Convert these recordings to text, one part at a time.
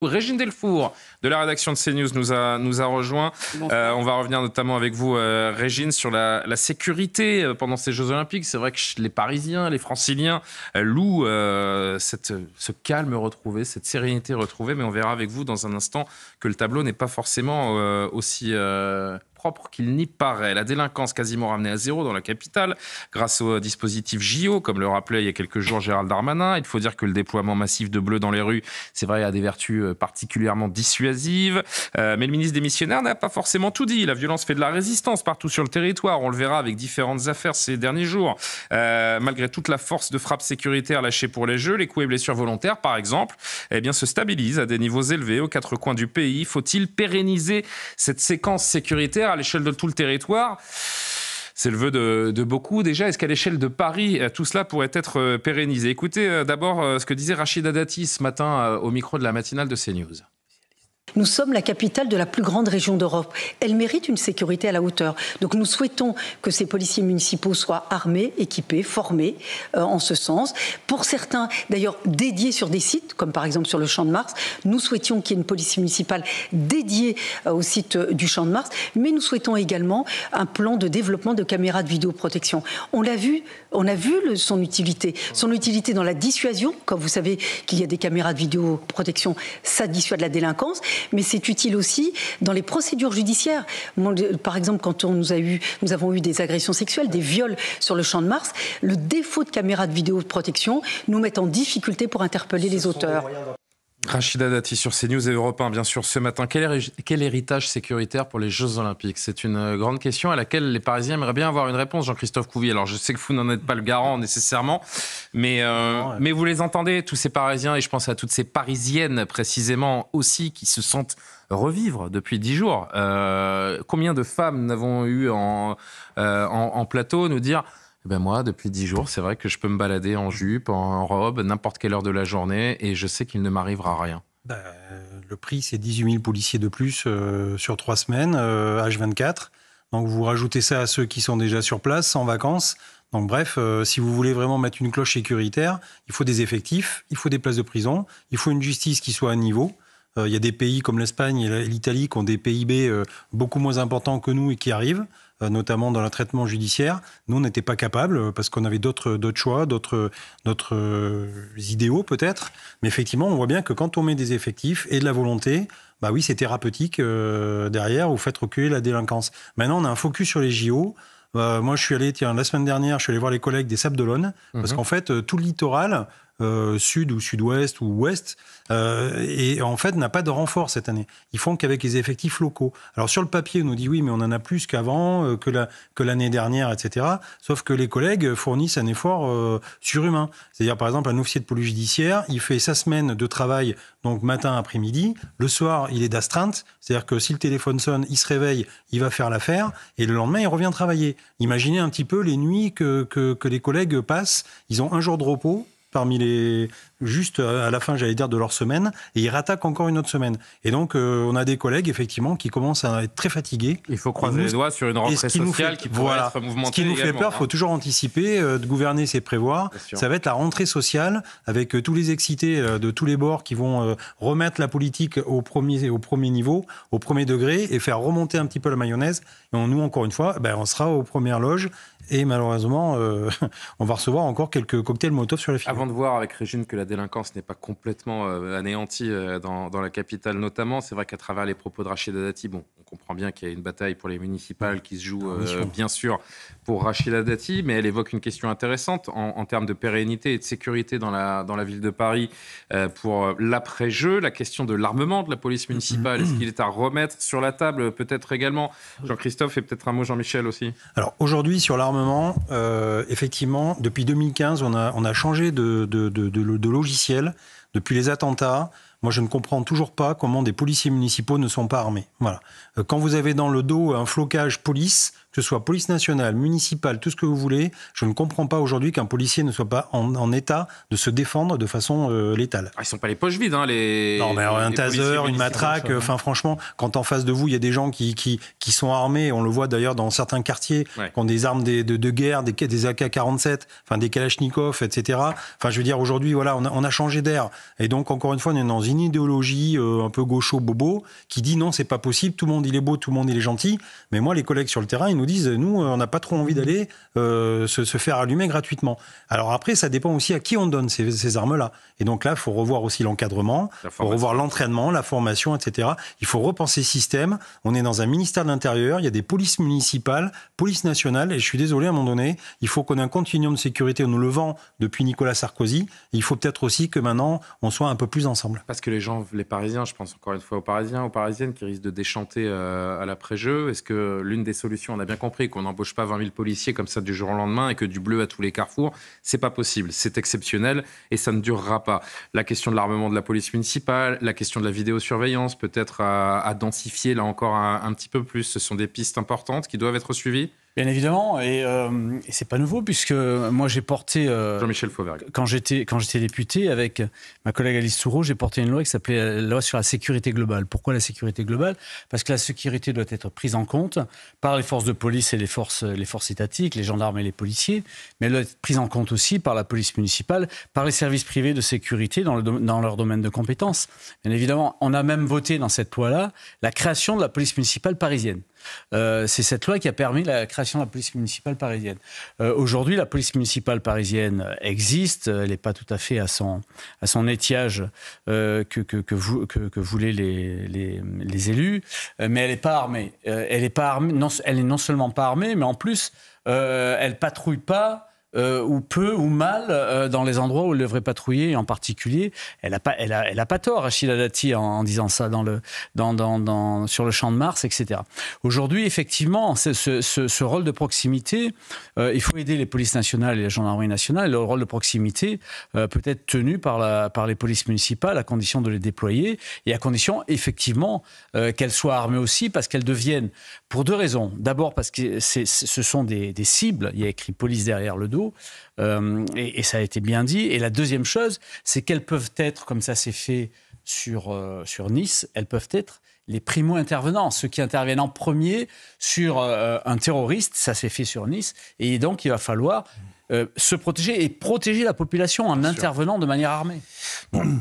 Régine Delfour de la rédaction de CNews nous a rejoint. On va revenir notamment avec vous, Régine, sur la sécurité pendant ces Jeux Olympiques. C'est vrai que les Parisiens, les Franciliens louent ce calme retrouvé, cette sérénité retrouvée, mais on verra avec vous dans un instant que le tableau n'est pas forcément aussi propre qu'il n'y paraît. La délinquance quasiment ramenée à zéro dans la capitale grâce au dispositif JO, comme le rappelait il y a quelques jours Gérald Darmanin. Il faut dire que le déploiement massif de bleus dans les rues, c'est vrai, a des vertus particulièrement dissuasives. Mais le ministre démissionnaire n'a pas forcément tout dit. La violence fait de la résistance partout sur le territoire. On le verra avec différentes affaires ces derniers jours. Malgré toute la force de frappe sécuritaire lâchée pour les Jeux, les coups et blessures volontaires, par exemple, se stabilisent à des niveaux élevés aux quatre coins du pays. Faut-il pérenniser cette séquence sécuritaire à l'échelle de tout le territoire ? C'est le vœu de beaucoup déjà. Est-ce qu'à l'échelle de Paris, tout cela pourrait être pérennisé ? Écoutez d'abord ce que disait Rachida Dati ce matin au micro de la matinale de CNews. Nous sommes la capitale de la plus grande région d'Europe. Elle mérite une sécurité à la hauteur. Donc nous souhaitons que ces policiers municipaux soient armés, équipés, formés en ce sens. Pour certains, d'ailleurs, dédiés sur des sites, comme par exemple sur le Champ de Mars. Nous souhaitions qu'il y ait une police municipale dédiée au site du Champ de Mars. Mais nous souhaitons également un plan de développement de caméras de vidéoprotection. On a vu son utilité. Son utilité dans la dissuasion. Comme vous savez qu'il y a des caméras de vidéoprotection, ça dissuade la délinquance. Mais c'est utile aussi dans les procédures judiciaires. Par exemple, quand nous avons eu des agressions sexuelles, des viols sur le Champ de Mars, le défaut de caméras de vidéoprotection nous met en difficulté pour interpeller les auteurs. Rachida Dati sur CNews et Europe 1, bien sûr, ce matin. Quel héritage sécuritaire pour les Jeux Olympiques ? C'est une grande question à laquelle les Parisiens aimeraient bien avoir une réponse, Jean-Christophe Couvi. Alors, je sais que vous n'en êtes pas le garant nécessairement, mais vous les entendez, tous ces Parisiens, et je pense à toutes ces Parisiennes précisément aussi, qui se sentent revivre depuis 10 jours. Combien de femmes n'avons eu en plateau nous dire... moi, depuis 10 jours, c'est vrai que je peux me balader en jupe, en robe, n'importe quelle heure de la journée, et je sais qu'il ne m'arrivera rien. Le prix, c'est 18 000 policiers de plus sur 3 semaines, H24. Donc vous rajoutez ça à ceux qui sont déjà sur place, en vacances. Donc bref, si vous voulez vraiment mettre une cloche sécuritaire, il faut des effectifs, il faut des places de prison, il faut une justice qui soit à niveau. Il y a des pays comme l'Espagne et l'Italie qui ont des PIB beaucoup moins importants que nous et qui arrivent, notamment dans le traitement judiciaire. Nous, on n'était pas capables parce qu'on avait d'autres choix, d'autres idéaux peut-être. Mais effectivement, on voit bien que quand on met des effectifs et de la volonté, oui, c'est thérapeutique derrière, vous faites reculer la délinquance. Maintenant, on a un focus sur les JO. Moi, je suis allé, la semaine dernière, je suis allé voir les collègues des Sables-d'Olonne, parce qu'en fait, tout le littoral, sud ou sud-ouest ou ouest, et en fait n'a pas de renfort cette année. Ils font qu'avec les effectifs locaux. Alors sur le papier, on nous dit oui, mais on en a plus qu'avant, que l'année dernière, etc. Sauf que les collègues fournissent un effort surhumain. C'est-à-dire par exemple un officier de police judiciaire, il fait sa semaine de travail, donc matin, après-midi. Le soir, il est d'astreinte, c'est-à-dire que si le téléphone sonne, il se réveille, il va faire l'affaire, et le lendemain, il revient travailler. Imaginez un petit peu les nuits que les collègues passent. Ils ont un jour de repos juste à la fin, j'allais dire, de leur semaine, et ils rattaquent encore une autre semaine. Et donc, on a des collègues, effectivement, qui commencent à être très fatigués. Il faut croiser les doigts sur une rentrée sociale qui pourrait être mouvementée. Ce qui nous fait peur, il faut toujours anticiper, de gouverner, c'est prévoir. Ça va être la rentrée sociale, avec tous les excités de tous les bords qui vont remettre la politique au premier niveau, au premier degré, et faire remonter un petit peu la mayonnaise. Et nous, encore une fois, on sera aux premières loges, et malheureusement, on va recevoir encore quelques cocktails Molotov sur la figure. Avant de voir avec Régine que la délinquance n'est pas complètement anéantie dans la capitale notamment, c'est vrai qu'à travers les propos de Rachida Dati, on comprend bien qu'il y a une bataille pour les municipales qui se joue bien sûr pour Rachida Dati, mais elle évoque une question intéressante en termes de pérennité et de sécurité dans la ville de Paris pour l'après-jeu, la question de l'armement de la police municipale. Est-ce qu'il est à remettre sur la table peut-être également, Jean-Christophe, et peut-être un mot Jean-Michel aussi? Alors aujourd'hui sur l'armement, effectivement, depuis 2015, on a changé de logiciel. Depuis les attentats, moi je ne comprends toujours pas comment des policiers municipaux ne sont pas armés. Voilà. Quand vous avez dans le dos un flocage police, que ce soit police nationale, municipale, tout ce que vous voulez, je ne comprends pas aujourd'hui qu'un policier ne soit pas en état de se défendre de façon létale. Ils ne sont pas les poches vides, hein, Non, mais un taser, une matraque, franchement, quand en face de vous, il y a des gens qui sont armés, on le voit d'ailleurs dans certains quartiers, qui ont des armes de guerre, des AK-47, des Kalachnikov, etc. Je veux dire, aujourd'hui, voilà, on a changé d'air. Et donc, encore une fois, on est dans une idéologie un peu gaucho-bobo qui dit non, c'est pas possible, tout le monde il est beau, tout le monde il est gentil. Mais moi, les collègues sur le terrain, ils nous disent, nous, on n'a pas trop envie d'aller se faire allumer gratuitement. Alors après, ça dépend aussi à qui on donne ces armes-là. Et donc là, il faut revoir aussi l'encadrement, il faut revoir l'entraînement, la formation, etc. Il faut repenser le système. On est dans un ministère de l'Intérieur, il y a des polices municipales, police nationale, et je suis désolé, à un moment donné, il faut qu'on ait un continuum de sécurité, on nous le vend depuis Nicolas Sarkozy. Il faut peut-être aussi que maintenant, on soit un peu plus ensemble. Parce que les Parisiens, je pense encore une fois aux Parisiens, aux Parisiennes qui risquent de déchanter à l'après-jeu. Est-ce que l'une des solutions, on a bien compris qu'on n'embauche pas 20 000 policiers comme ça du jour au lendemain et que du bleu à tous les carrefours, c'est pas possible, c'est exceptionnel et ça ne durera pas. La question de l'armement de la police municipale, la question de la vidéosurveillance, peut-être à densifier là encore un petit peu plus, ce sont des pistes importantes qui doivent être suivies. Bien évidemment, et c'est pas nouveau puisque moi j'ai porté Jean-Michel Fauvergue. Quand j'étais député avec ma collègue Alice Soureau, j'ai porté une loi qui s'appelait la loi sur la sécurité globale. Pourquoi la sécurité globale ? Parce que la sécurité doit être prise en compte par les forces de police et les forces étatiques, les gendarmes et les policiers, mais elle doit être prise en compte aussi par la police municipale, par les services privés de sécurité dans leur domaine de compétences. Bien évidemment, on a même voté dans cette loi-là la création de la police municipale parisienne. C'est cette loi qui a permis la création de la police municipale parisienne. Aujourd'hui, la police municipale parisienne existe, elle n'est pas tout à fait à son étiage que voulaient les élus, mais elle n'est pas armée. Elle est non seulement pas armée, mais en plus, elle patrouille pas. Ou peu ou mal dans les endroits où elle devrait patrouiller, et en particulier, elle a pas tort, Rachida Dati, en disant ça sur le champ de Mars, etc. Aujourd'hui, effectivement, ce rôle de proximité, il faut aider les polices nationales et la gendarmerie nationale. Le rôle de proximité peut être tenu par les polices municipales à condition de les déployer et à condition, effectivement, qu'elles soient armées aussi, parce qu'elles deviennent, pour deux raisons. D'abord, parce que ce sont des cibles, il y a écrit police derrière le dos. Et ça a été bien dit. Et la deuxième chose, c'est qu'elles peuvent être, comme ça s'est fait sur Nice, elles peuvent être les primo-intervenants, ceux qui interviennent en premier sur un terroriste, ça s'est fait sur Nice. Et donc, il va falloir se protéger et protéger la population en intervenant de manière armée. Bon,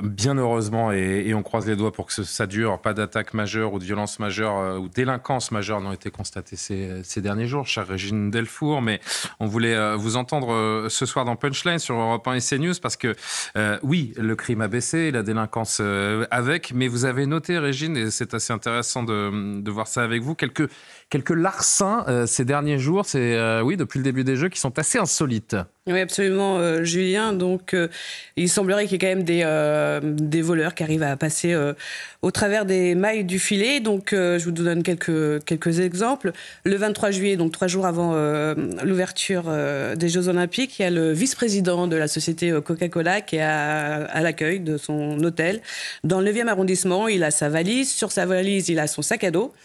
bien heureusement, et on croise les doigts pour que ça dure, pas d'attaques majeures ou de violences majeures ou délinquances majeures n'ont été constatées ces derniers jours, chère Régine Delfour, mais on voulait vous entendre ce soir dans Punchline sur Europe 1 et CNews, parce que oui, le crime a baissé, la délinquance avec, mais vous avez noté, Régine, et c'est assez intéressant de voir ça avec vous, quelques larcins ces derniers jours, c'est oui, depuis le début des Jeux, qui sont assez insolites. Oui, absolument, Julien. Donc, il semblerait qu'il y ait quand même des voleurs qui arrivent à passer au travers des mailles du filet. Donc, je vous donne quelques exemples. Le 23 juillet, donc 3 jours avant l'ouverture des Jeux Olympiques, il y a le vice-président de la société Coca-Cola qui est à l'accueil de son hôtel. Dans le 9e arrondissement, il a sa valise. Sur sa valise, il a son sac à dos.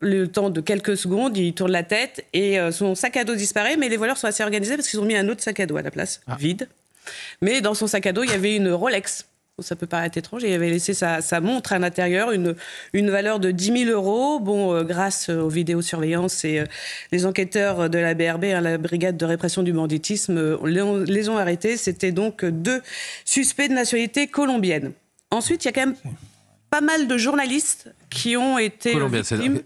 Le temps de quelques secondes, il tourne la tête et son sac à dos disparaît, mais les voleurs sont assez organisés parce qu'ils ont mis un autre sac à dos à la place, vide. Mais dans son sac à dos, il y avait une Rolex. Ça peut paraître étrange. Il avait laissé sa montre à l'intérieur, une valeur de 10 000 €. Bon, grâce aux vidéosurveillances et les enquêteurs de la BRB, la Brigade de répression du banditisme, les ont arrêtés. C'était donc 2 suspects de nationalité colombienne. Ensuite, il y a quand même pas mal de journalistes qui ont été victimes.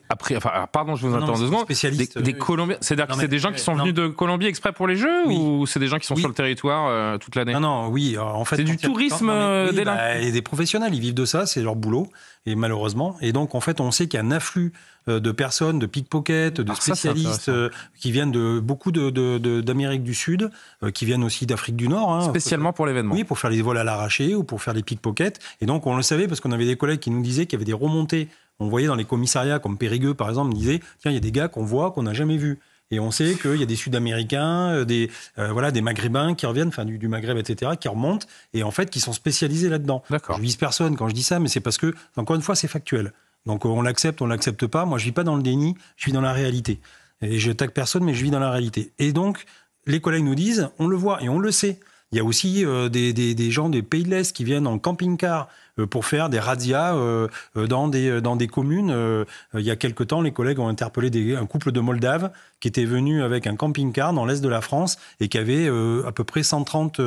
Pardon, je vous interromps 2 secondes. Des Colombiens, c'est-à-dire que c'est des gens qui sont venus de Colombie exprès pour les Jeux, ou c'est des gens qui sont sur le territoire toute l'année ? Non, oui. En fait, c'est du tourisme délinquant. Et des professionnels, ils vivent de ça, c'est leur boulot, et malheureusement. Et donc, en fait, on sait qu'il y a un afflux de personnes, de pickpockets, de spécialistes qui viennent de beaucoup d'Amérique du Sud, qui viennent aussi d'Afrique du Nord. Spécialement pour l'événement. Oui, pour faire les vols à l'arraché ou pour faire les pickpockets. Et donc, on le savait parce qu'on avait des collègues qui nous disaient qu'il y avait des remontées. On voyait dans les commissariats, comme Périgueux, par exemple, on disait « Tiens, il y a des gars qu'on voit, qu'on n'a jamais vus ». Et on sait qu'il y a des Sud-Américains, des Maghrébins qui reviennent, enfin du Maghreb, etc., qui remontent et en fait qui sont spécialisés là-dedans. D'accord. Je vise personne quand je dis ça, mais c'est parce que, encore une fois, c'est factuel. Donc on l'accepte pas. Moi, je vis pas dans le déni, je vis dans la réalité. Et je attaque personne, mais je vis dans la réalité. Et donc, les collègues nous disent, on le voit et on le sait. Il y a aussi des gens des pays de l'Est qui viennent en camping-car pour faire des razzias dans des communes. Il y a quelque temps, les collègues ont interpellé un couple de Moldaves qui était venu avec un camping-car dans l'Est de la France et qui avait à peu près 130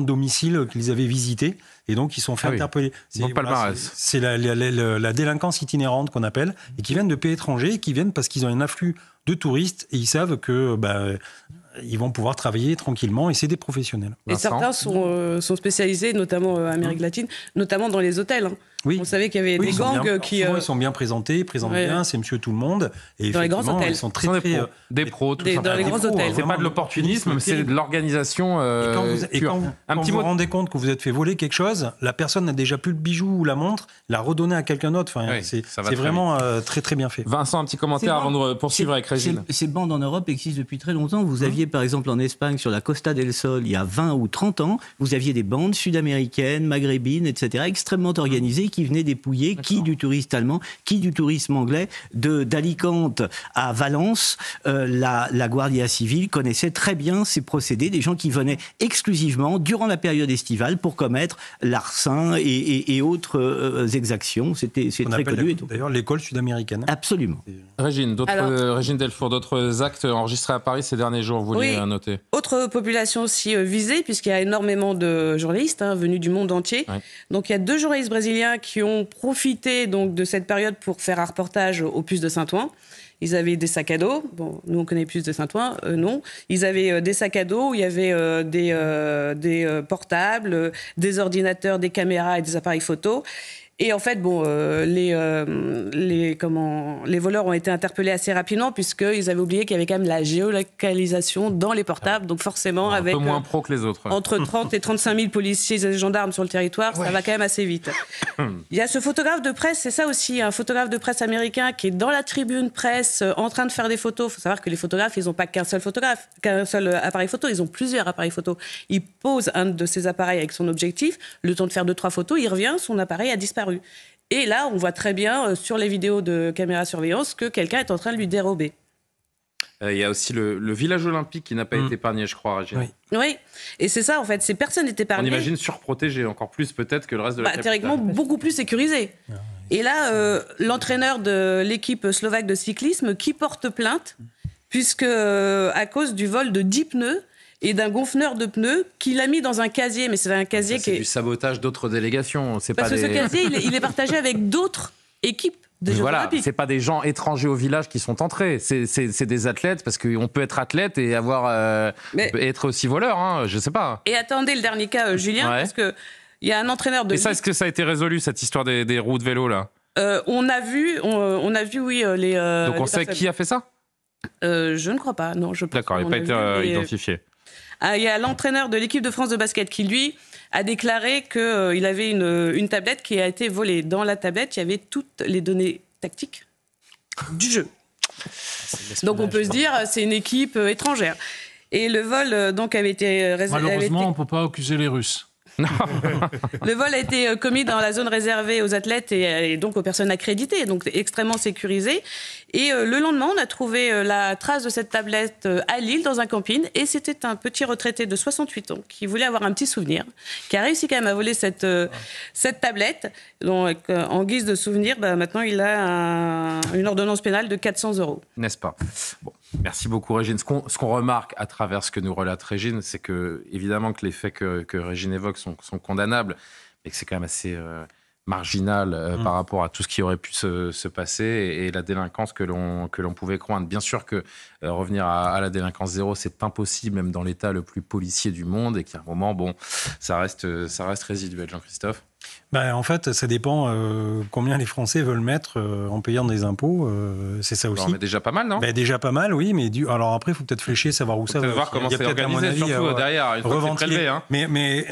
domiciles qu'ils avaient visités. Et donc, ils sont fait interpeller. C'est la délinquance itinérante qu'on appelle, et qui viennent de pays étrangers, et qui viennent parce qu'ils ont un afflux de touristes, et ils savent que ils vont pouvoir travailler tranquillement, et c'est des professionnels. Et certains sont spécialisés, notamment en Amérique latine, notamment dans les hôtels. Oui. On savait qu'il y avait des gangs qui... Souvent, ils sont bien présentés, ils présentent bien, c'est monsieur tout le monde. Et dans les grands hôtels. Ils sont très des pros, tout ça. Dans les grands hôtels. C'est pas de l'opportunisme, c'est de l'organisation. Et quand vous vous rendez compte que vous êtes fait voler quelque chose, la personne n'a déjà plus le bijou ou la montre, l'a redonné à quelqu'un d'autre. Enfin, c'est vraiment très très bien fait. Vincent, un petit commentaire avant de poursuivre avec Régine. Ces bandes en Europe existent depuis très longtemps. Vous aviez par exemple en Espagne, sur la Costa del Sol, il y a 20 ou 30 ans, vous aviez des bandes sud-américaines, maghrébines, etc., extrêmement organisées qui venaient dépouiller qui du touriste allemand, qui du tourisme anglais, d'Alicante à Valence. La Guardia Civile connaissait très bien ces procédés, des gens qui venaient exclusivement durant la période estivale pour commettre l'arsen et autres exactions. C'est très connu. D'ailleurs, l'école sud-américaine. Absolument. Régine Delfour, d'autres actes enregistrés à Paris ces derniers jours, vous voulez noter? Autre population aussi visée, puisqu'il y a énormément de journalistes venus du monde entier. Ouais. Donc il y a 2 journalistes brésiliens qui ont profité donc, de cette période pour faire un reportage au Puce de Saint-Ouen. Ils avaient des sacs à dos. Bon, nous, on connaît Puce de Saint-Ouen, non. Ils avaient des sacs à dos où il y avait des portables, des ordinateurs, des caméras et des appareils photo. Et en fait, les voleurs ont été interpellés assez rapidement puisqu'ils avaient oublié qu'il y avait quand même la géolocalisation dans les portables. Donc forcément, avec un peu moins pro que les autres. Entre 30 et 35 000 policiers et gendarmes sur le territoire, ça va quand même assez vite. Il y a ce photographe de presse, c'est ça aussi, un photographe de presse américain qui est dans la tribune presse en train de faire des photos. Il faut savoir que les photographes, ils n'ont pas qu'un seul appareil photo, ils ont plusieurs appareils photo. Il pose un de ces appareils avec son objectif, le temps de faire 2-3 photos, il revient, son appareil a disparu. Et là, on voit très bien sur les vidéos de caméra surveillance que quelqu'un est en train de lui dérober. Il y a aussi le village olympique qui n'a pas été épargné, je crois, Régine. Oui, et c'est ça en fait, ces personnes étaient épargnées. On imagine surprotégé encore plus peut-être que le reste de la capitale. Théoriquement, beaucoup plus sécurisé. Et là, l'entraîneur de l'équipe slovaque de cyclisme qui porte plainte, puisque à cause du vol de 10 pneus, et d'un gonfleur de pneus qu'il a mis dans un casier. Mais c'est un casier qui est... du sabotage d'autres délégations. Parce que ce casier, il est partagé avec d'autres équipes des Jeux Olympiques. C'est pas des gens étrangers au village qui sont entrés. C'est des athlètes, parce qu'on peut être athlète et être aussi voleur, je sais pas. Et attendez le dernier cas, Julien, parce qu'il y a un entraîneur de... Et ça, est-ce que ça a été résolu, cette histoire des roues de vélo, là? On a vu, oui, les... Donc on sait qui a fait ça? Je ne crois pas, non. D'accord, il n'a pas été identifié. Il y a l'entraîneur de l'équipe de France de basket qui, lui, a déclaré qu'il avait une tablette qui a été volée. Dans la tablette, il y avait toutes les données tactiques du jeu. Donc on peut se dire, c'est une équipe étrangère. Et le vol donc avait été... Malheureusement, on ne peut pas accuser les Russes. Non. Le vol a été commis dans la zone réservée aux athlètes et donc aux personnes accréditées, donc extrêmement sécurisé. Et le lendemain, on a trouvé la trace de cette tablette à Lille, dans un camping, et c'était un petit retraité de 68 ans qui voulait avoir un petit souvenir, qui a réussi quand même à voler cette tablette. Donc, en guise de souvenir, maintenant, il a une ordonnance pénale de 400 €. N'est-ce pas? Bon. Merci beaucoup, Régine. Ce qu'on remarque à travers ce que nous relate Régine, c'est que, évidemment, que les faits que Régine évoque sont condamnables, mais que c'est quand même assez marginal par rapport à tout ce qui aurait pu se passer et la délinquance que l'on pouvait craindre. Bien sûr que revenir à la délinquance zéro, c'est impossible, même dans l'état le plus policier du monde, et qu'à un moment, ça reste résiduel. Jean-Christophe? En fait, ça dépend combien les Français veulent mettre en payant des impôts. C'est ça aussi. Mais déjà pas mal, non? Déjà pas mal, oui. Mais alors après, il faut peut-être flécher, savoir où ça va. Voir comment c'est organisé, surtout derrière, une fois que c'est prélevé. Mais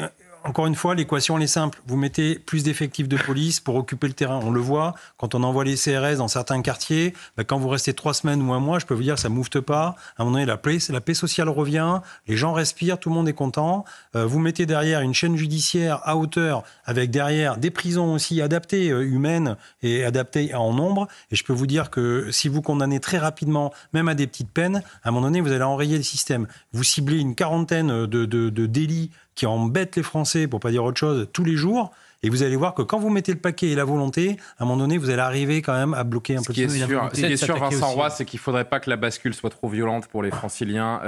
encore une fois, l'équation elle est simple. Vous mettez plus d'effectifs de police pour occuper le terrain. On le voit quand on envoie les CRS dans certains quartiers. Quand vous restez 3 semaines ou un mois, je peux vous dire, ça moufte pas. À un moment donné, la paix sociale revient. Les gens respirent, tout le monde est content. Vous mettez derrière une chaîne judiciaire à hauteur, avec derrière des prisons aussi adaptées, humaines et adaptées en nombre. Et je peux vous dire que si vous condamnez très rapidement, même à des petites peines, à un moment donné, vous allez enrayer le système. Vous ciblez une quarantaine de délits qui embêtent les Français, pour pas dire autre chose, tous les jours. Et vous allez voir que quand vous mettez le paquet et la volonté, à un moment donné, vous allez arriver quand même à bloquer un peu. Ce qui est sûr, Vincent Roy, c'est qu'il ne faudrait pas que la bascule soit trop violente pour les Franciliens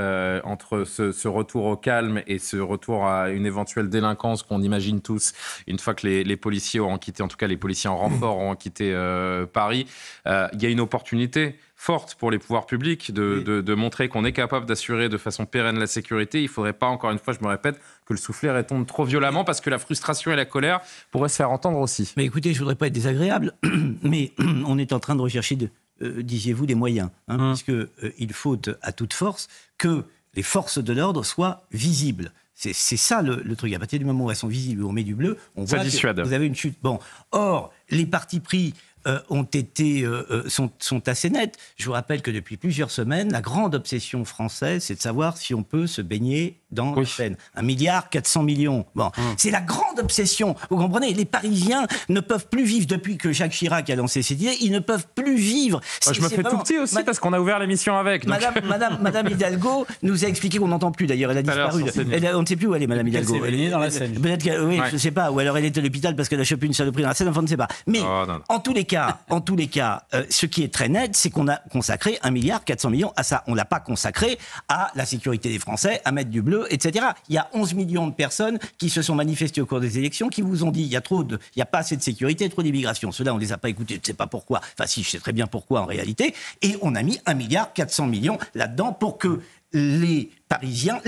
entre ce retour au calme et ce retour à une éventuelle délinquance qu'on imagine tous une fois que les policiers auront quitté, en tout cas les policiers en renfort auront quitté Paris. Il y a une opportunité forte pour les pouvoirs publics de montrer qu'on est capable d'assurer de façon pérenne la sécurité. Il ne faudrait pas, encore une fois, je me répète, que le soufflet retombe trop violemment parce que la frustration et la colère pourraient se faire entendre aussi. Mais écoutez, je ne voudrais pas être désagréable, mais on est en train de rechercher, disiez-vous, des moyens, puisqu'il faut à toute force que les forces de l'ordre soient visibles. C'est ça le truc. À partir du moment où elles sont visibles, où on met du bleu, on voit que vous avez une chute. Bon. Or, les partis pris sont assez nets. Je vous rappelle que depuis plusieurs semaines, la grande obsession française, c'est de savoir si on peut se baigner dans la Seine. 1,4 milliard. Bon, c'est la grande obsession. Vous comprenez ? Les Parisiens ne peuvent plus vivre depuis que Jacques Chirac a lancé cette idée. Ils ne peuvent plus vivre. Je me fais tout petit aussi parce qu'on a ouvert l'émission avec. Donc... Madame Hidalgo nous a expliqué qu'on n'entend plus. D'ailleurs, elle a disparu. On ne sait plus où elle est, Madame Hidalgo. Elle s'est baignée dans la Seine. Peut-être que, oui, je ne sais pas. Ou alors elle est à l'hôpital parce qu'elle a chopé une saloperie dans la Seine. Enfin, on ne sait pas. Mais en tous les cas, ce qui est très net, c'est qu'on a consacré 1,4 milliard à ça. On ne l'a pas consacré à la sécurité des Français, à mettre du bleu, etc. Il y a 11 millions de personnes qui se sont manifestées au cours des élections, qui vous ont dit il n'y a pas assez de sécurité, trop d'immigration. Ceux-là, on ne les a pas écoutés, je ne sais pas pourquoi. Enfin, si, je sais très bien pourquoi en réalité. Et on a mis 1,4 milliard là-dedans pour que les Parisiens,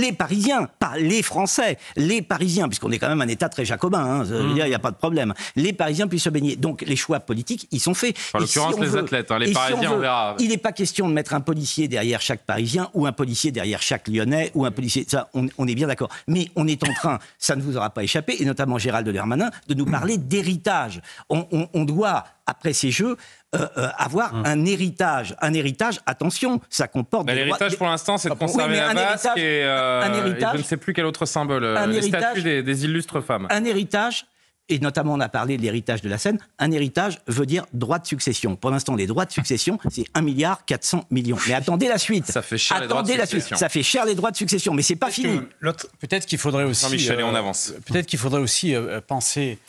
pas les Français, les Parisiens, puisqu'on est quand même un État très jacobin, il n'y a pas de problème, les Parisiens puissent se baigner. Donc les choix politiques, ils sont faits. En l'occurrence, les athlètes, les Parisiens, on verra. Il n'est pas question de mettre un policier derrière chaque Parisien, ou un policier derrière chaque Lyonnais, ou un policier... Ça, on est bien d'accord. Mais on est en train, ça ne vous aura pas échappé, et notamment Gérald Darmanin, de nous parler d'héritage. On doit, après ces Jeux, avoir un héritage. Un héritage, attention, ça comporte... L'héritage, pour l'instant, c'est de conserver la vasque et je ne sais plus quel autre symbole, les statues des illustres femmes. Un héritage, et notamment on a parlé de l'héritage de la Seine, un héritage veut dire droit de succession. Pour l'instant, les droits de succession, c'est 1,4 milliard. Mais attendez la suite. Ça fait cher les droits de succession. Ça fait cher les droits de succession, mais c'est pas fini. Peut-être qu'il faudrait aussi... Jean-Michel, on avance. Peut-être qu'il faudrait aussi penser...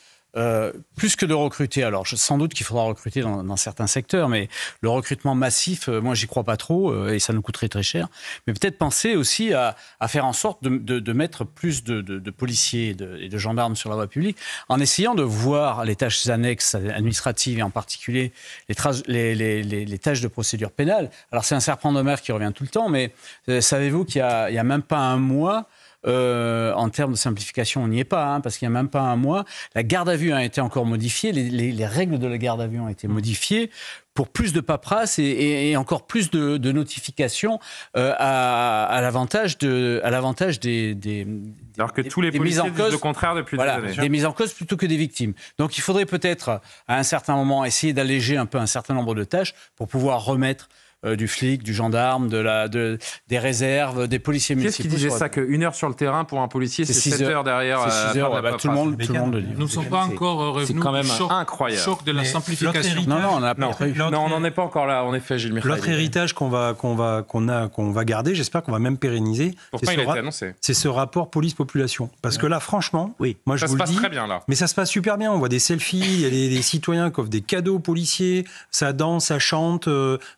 plus que de recruter, alors sans doute qu'il faudra recruter dans certains secteurs, mais le recrutement massif, moi j'y crois pas trop et ça nous coûterait très cher. Mais peut-être penser aussi à faire en sorte de mettre plus de policiers et de gendarmes sur la voie publique, en essayant de voir les tâches annexes administratives et en particulier les tâches de procédure pénale. Alors c'est un serpent de mer qui revient tout le temps, mais savez-vous qu'il y a même pas un mois, en termes de simplification, on n'y est pas, parce qu'il n'y a même pas un mois. La garde à vue a été encore modifiée, les règles de la garde à vue ont été modifiées pour plus de paperasse et encore plus de notifications à l'avantage des alors que tous les policiers disent le contraire depuis des années. Des mises en cause plutôt que des victimes. Donc il faudrait peut-être, à un certain moment, essayer d'alléger un peu un certain nombre de tâches pour pouvoir remettre du flic, du gendarme, des réserves, des policiers municipaux. Qu'est-ce qui disait ça, qu'une heure sur le terrain pour un policier, c'est 7 heures derrière. C'est 6 heures, tout le monde le dit. Nous ne sommes pas encore revenus quand même du incroyable. choc de la simplification. Non, on n'en est pas encore là, en effet, Gilles Mikhaïl. L'autre héritage qu'on va garder, j'espère qu'on va même pérenniser, pourtant il a été annoncé. C'est ce rapport police-population. Parce que là, franchement, moi je vous le dis, ça se passe très bien là. Mais ça se passe super bien, on voit des selfies, il y a des citoyens qui offrent des cadeaux aux policiers, ça danse, ça chante,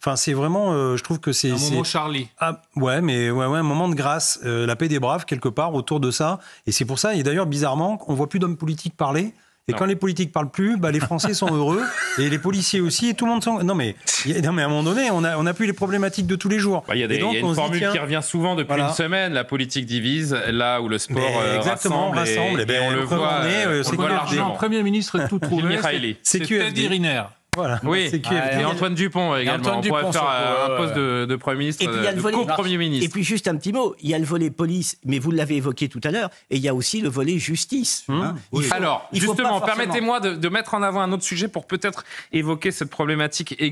enfin c'est vraiment, je trouve que c'est... Un moment Charlie. Ah, un moment de grâce, la paix des braves, quelque part, autour de ça. Et c'est pour ça, et d'ailleurs, bizarrement, on ne voit plus d'hommes politiques parler. Et quand les politiques parlent plus, les Français sont heureux, et les policiers aussi, et tout le monde sont... Non mais à un moment donné, on a plus les problématiques de tous les jours. Il y a une formule qui revient souvent depuis une semaine, la politique divise, là où le sport rassemble. Et on le voit. Le Premier ministre tout trouvé, c'est Teddy Riner. Voilà. Oui, et Antoine Dupont également. Antoine On pourrait Dupont, faire surtout, un poste de Premier ministre, Et puis, il y a le de volet- co-Premier ministre. Et puis juste un petit mot, il y a le volet police, mais vous l'avez évoqué tout à l'heure, et il y a aussi le volet justice. Hein. Alors, il faut pas justement, forcément- permettez-moi de mettre en avant un autre sujet pour peut-être évoquer cette problématique également.